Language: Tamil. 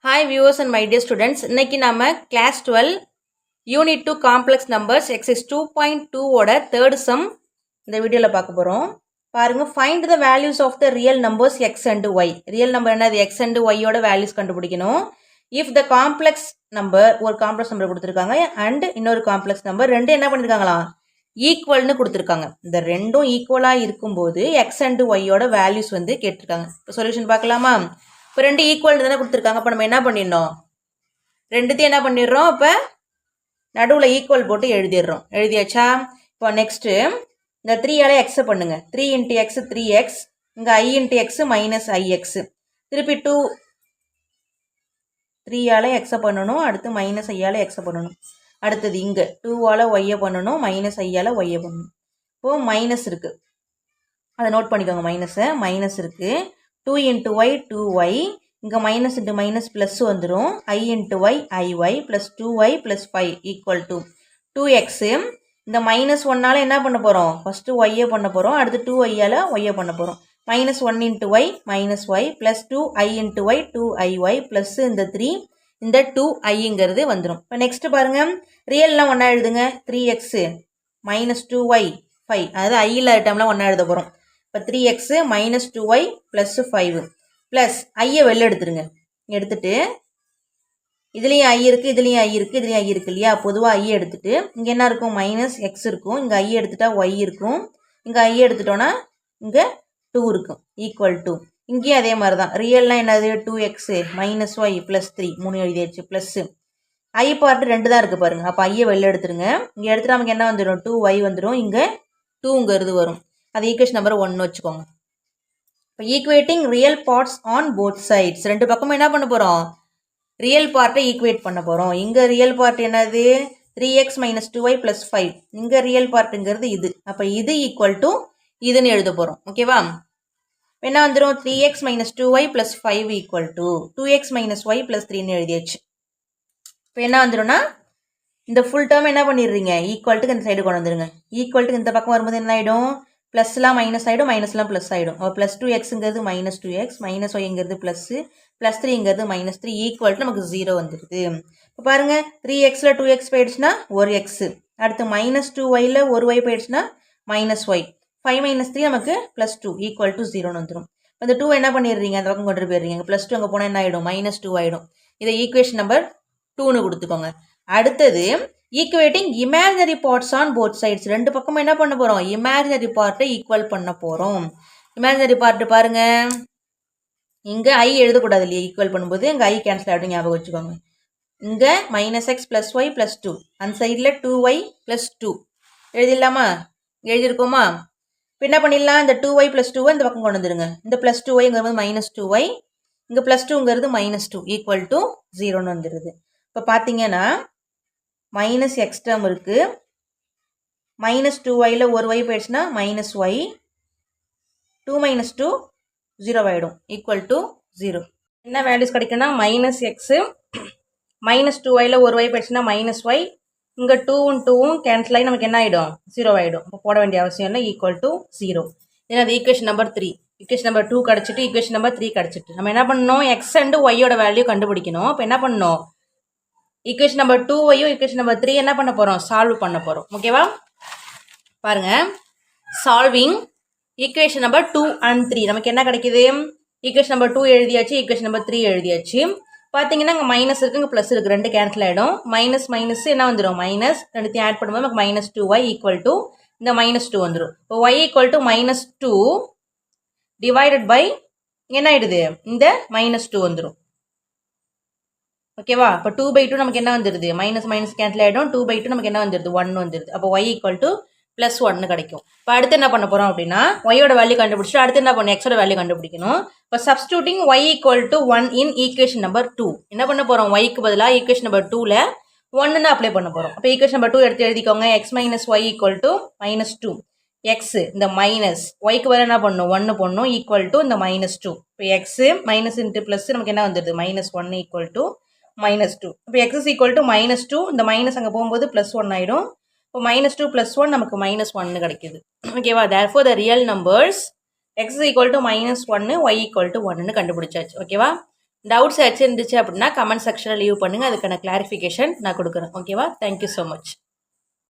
Hi viewers and my dear students, இன்னைக்கு நாம class 12 unit 2 complex numbers exercise 2.2 ஓட third sum இந்த வீடியோல பார்க்க போறோம். பாருங்க, find the values of the real numbers x and y. real number என்னது x and y ஓட values கண்டுபிடிக்கணும். if the complex number ஒரு complex number கொடுத்திருக்காங்க and இன்னொரு complex number ரெண்டு என்ன பண்ணிருக்காங்களா ஈக்குவல்னு கொடுத்திருக்காங்க. இந்த ரெண்டும் ஈக்குவலா இருக்கும்போது x and y ஓட values வந்து கேட்டிருக்காங்க. இப்போ சொல்யூஷன் பார்க்கலாமா? இப்போ ரெண்டு ஈக்குவல் தானே கொடுத்துருக்காங்க. இப்போ நம்ம என்ன பண்ணிடணும், ரெண்டுத்தையும் என்ன பண்ணிடுறோம், இப்போ நடுவில் ஈக்குவல் போட்டு எழுதிடுறோம். எழுதியாச்சா? இப்போ நெக்ஸ்ட்டு இந்த 3ஆல் எக்ஸை பண்ணுங்க. 3 × x 3x, இங்கே I × x மைனஸ் ix, திருப்பி 2 3ஆல் எக்ஸை பண்ணணும், அடுத்து மைனஸ் ஐயால் எக்ஸை பண்ணணும், அடுத்தது இங்கே 2ஆல் ஒய்யை பண்ணணும், மைனஸ் ஐயால் ஒய்யை பண்ணணும். இப்போது மைனஸ் இருக்குது, அதை நோட் பண்ணிக்கோங்க. மைனஸ் இருக்குது. 2 × y 2y, இங்கே மைனஸ் இன்ட்டு மைனஸ் ப்ளஸ் வந்துடும். I × y iy plus 2y plus 5 equal to 2x. இந்த மைனஸ் ஒன்னால் என்ன பண்ண போகிறோம், ஃபஸ்ட்டு ஒய்யை பண்ண போகிறோம், அடுத்து 2yஆல் ஒய்யை பண்ண போகிறோம். Minus 1 × y minus Y plus 2i × y 2iy plus இந்த 3 இந்த 2iங்கிறது வந்துடும். இப்போ நெக்ஸ்ட்டு பாருங்கள், ரியல்லாம் ஒன்றா எழுதுங்க. 3x மைனஸ் 2y 5, அதாவது I இல்லாத டைமில் ஒன்றா எழுத போகிறோம். இப்போ 3x minus 2y plus 5 plus ஐயை வெளில எடுத்துருங்க. எடுத்துட்டு இதுலேயும் ஐ இருக்குது, இதுலேயும் ஐ இருக்குது, இதுலேயும் ஐ இருக்குது இல்லையா? பொதுவாக ஐயை எடுத்துட்டு இங்கே என்ன இருக்கும், மைனஸ் எக்ஸ் இருக்கும், இங்கே ஐயை எடுத்துட்டா ஒய் இருக்கும், இங்கே ஐயை எடுத்துட்டோன்னா இங்கே 2 இருக்கும் ஈக்குவல் டு. இங்கேயும் அதே மாதிரி தான். ரியல்லாம் என்னது 2x மைனஸ் ஒய் ப்ளஸ் 3 3 எழுதியாச்சு ப்ளஸ்ஸு ஐ பார்ட்டு 2 தான் இருக்குது பாருங்கள். அப்போ ஐயை வெளில எடுத்துருங்க. இங்கே எடுத்துகிட்டு நமக்கு என்ன வந்துடும், 2y வந்துடும், இங்கே 2ங்கிறது வரும். அது ஈக்குவேஷன் நம்பர் 1 வச்சுக்கோங்க. இப்போ equating real parts on both sides, ரெண்டு பக்கமும் என்ன பண்ண போகிறோம், ரியல் பார்ட்டை ஈக்குவேட் பண்ண போகிறோம். இங்கே ரியல் பார்ட் என்னது 3x மைனஸ் 2y ப்ளஸ் 5, இங்கே ரியல் பார்ட்டுங்கிறது இது. அப்போ இது ஈக்குவல் டு இதுன்னு எழுத போகிறோம். ஓகேவா? என்ன வந்துடும், 3x minus 2y plus 5 equal to 2x minus Y plus 3ன்னு எழுதியாச்சு. இப்போ என்ன வந்துடும்னா இந்த ஃபுல் டேர்ம் என்ன பண்ணிடுறீங்க, ஈக்குவல்ட்டுக்கு இந்த சைடு கொண்டு வந்துடுங்க. ஈக்குவல்ட்டுக்கு இந்த பக்கம் வரும்போது என்ன ஆகிடும், ப்ளஸ்லாம் மைனஸ் ஆகிடும், மைனஸ்லாம் ப்ளஸ் ஆகிடும். அப்போ ப்ளஸ் 2xங்கிறது மைனஸ் 2x, மைனஸ் ஒய்ங்கிறது ப்ளஸ்ஸு, ப்ளஸ் 3ங்கிறது மைனஸ் 3 ஈக்குவல் டு நமக்கு 0 வந்துடுது. இப்போ பாருங்கள், 3xல் 2x போயிடுச்சுன்னா ஒரு எக்ஸு, அடுத்து மைனஸ் 2yல் ஒரு ஒய் போயிடுச்சுன்னா மைனஸ் ஒய், 5 மைனஸ் 3 நமக்கு ப்ளஸ் 2 ஈக்குவல் டு 0ன்னு வந்துடும். அந்த 2 என்ன பண்ணிடுறீங்க, அந்த பக்கம் கொண்டு போயிடுறீங்க. ப்ளஸ் 2 அங்கே போனால் என்ன ஆகிடும், மைனஸ் 2 ஆகிடும். இதை ஈக்குவேஷன் நம்பர் 2ன்னு கொடுத்துக்கோங்க. அடுத்தது equating imaginary parts on both sides, ரெண்டு பக்கமும் என்ன பண்ண போகிறோம், இமேஜினரி பார்ட்டை ஈக்குவல் பண்ண போகிறோம். இமேஜினரி பார்ட்டு பாருங்கள், இங்கே ஐ எழுதக்கூடாது இல்லையா, ஈக்குவல் பண்ணும்போது இங்கே ஐ கேன்சல் ஆகிடும், ஞாபகம் வச்சுக்கோங்க. இங்கே minus X plus Y plus 2, அந்த சைடில் 2y ப்ளஸ் 2 எழுதிடலாமா, எழுதியிருக்கோமா? இப்போ என்ன பண்ணிடலாம், இந்த 2y ப்ளஸ் 2 இந்த பக்கம் கொண்டு வந்துடுங்க. இந்த ப்ளஸ் 2yங்கிறது மைனஸ் 2y, இங்கே ப்ளஸ் 2ங்கிறது மைனஸ் 2 ஈக்குவல் டு 0ன்னு வந்துடுது. இப்போ பார்த்தீங்கன்னா மைனஸ் எக்ஸ் டேர்ம் இருக்குது, மைனஸ் 2yல் ஒரு ஒய் போயிடுச்சுன்னா மைனஸ் ஒய், 2 மைனஸ் 2 0 ஆகிடும் ஈக்குவல் டு 0. என்ன வேல்யூஸ் கிடைக்குன்னா மைனஸ் எக்ஸு, மைனஸ் 2yல் ஒரு ஒய் போயிடுச்சுன்னா மைனஸ் ஒய், இங்கே 2ம் 2ம் கேன்சல் ஆகி நமக்கு என்ன ஆகிடும், 0 ஆகிடும். இப்போ போட வேண்டிய அவசியம் இல்லை, ஈக்குவல் டு 0. ஏன்னா அது ஈக்குவேஷன் நம்பர் 3. ஈக்குவேஷன் நம்பர் 2 கிடச்சிட்டு ஈக்குவேஷன் நம்பர் 3 கிடச்சிட்டு நம்ம என்ன பண்ணணும், எக்ஸ் அண்டு ஒய்யோட வேல்யூ கண்டுபிடிக்கணும். இப்போ என்ன பண்ணணும், ஈக்குவேஷன் நம்பர் 2வையும் ஈக்குவேஷன் நம்பர் 3 என்ன பண்ண போகிறோம், சால்வ் பண்ண போகிறோம். ஓகேவா? பாருங்கள், சால்விங் ஈக்குவேஷன் நம்பர் 2 and 3 நமக்கு என்ன கிடைக்குது, ஈக்குவேஷன் நம்பர் 2 எழுதியாச்சு, ஈக்குவேஷன் நம்பர் 3 எழுதியாச்சு. பார்த்தீங்கன்னா இங்கே மைனஸ் இருக்குது, இங்கே ப்ளஸ் இருக்குது, ரெண்டு கேன்சல் ஆகிடும். மைனஸ் மைனஸ் என்ன வந்துடும், மைனஸ், ரெண்டுத்தையும் ஆட் பண்ணும்போது நமக்கு மைனஸ் 2y ஈக்குவல் டு இந்த மைனஸ் 2 வந்துடும். இப்போ y equal to minus 2 divided by என்ன ஆகிடுது, இந்த மைனஸ் 2 வந்துடும். ஓகேவா? இப்போ 2/2 நமக்கு என்ன வந்துடுது, மைனஸ் மைனஸ் கேன்சல் ஆகிடும், 2/2 நமக்கு என்ன வந்துடுது, 1 வந்துடுது. அப்போ y ஈக்குவல் டு ப்ளஸ் 1 கிடைக்கும். இப்போ அடுத்து என்ன பண்ண போகிறோம் அப்படின்னா, ஒய்யோட வேல்யூ கண்டுபிடிச்சிட்டு அடுத்து என்ன பண்ணணும், எக்ஸோட வேல்யூ கண்டுபிடிக்கணும். இப்போ substituting y equal to 1 in equation number 2 என்ன பண்ண போகிறோம், ஒய்க்கு பதிலாக ஈக்குவேஷன் நம்பர் 2ல் 1ன்னு அப்ளை பண்ண போகிறோம். அப்போ ஈக்குவேஷன் நம்பர் 2 எடுத்து எழுதிக்கோங்க. X minus Y equal to minus 2, X இந்த மைனஸ் ஒய்க்கு பதிலாக என்ன பண்ணணும், 1 பண்ணணும், ஈக்குவல் டு இந்த மைனஸ் 2. இப்போ எக்ஸு மைனஸ் இன்ட்டு ப்ளஸ் நமக்கு என்ன வந்துடுது, மைனஸ் 1 ஈக்குவல் டு மைனஸ் 2. இப்போ X is equal to minus 2, இந்த மைனஸ் அங்கே போகும்போது ப்ளஸ் 1 ஆகிடும். இப்போ மைனஸ் 2 ப்ளஸ் 1 நமக்கு மைனஸ் 1 கிடைக்குது. ஓகேவா? Therefore the real numbers X is equal to minus 1, Y equal to 1ன்னு கண்டுபிடிச்சாச்சு. ஓகேவா? டவுட்ஸ் ஏதாச்சும் இருந்துச்சு அப்படின்னா கமெண்ட் செக்ஷனில் லீவ் பண்ணுங்கள். அதுக்கான கிளாரிஃபிகேஷன் நான் கொடுக்குறேன். ஓகேவா? Thank you so much.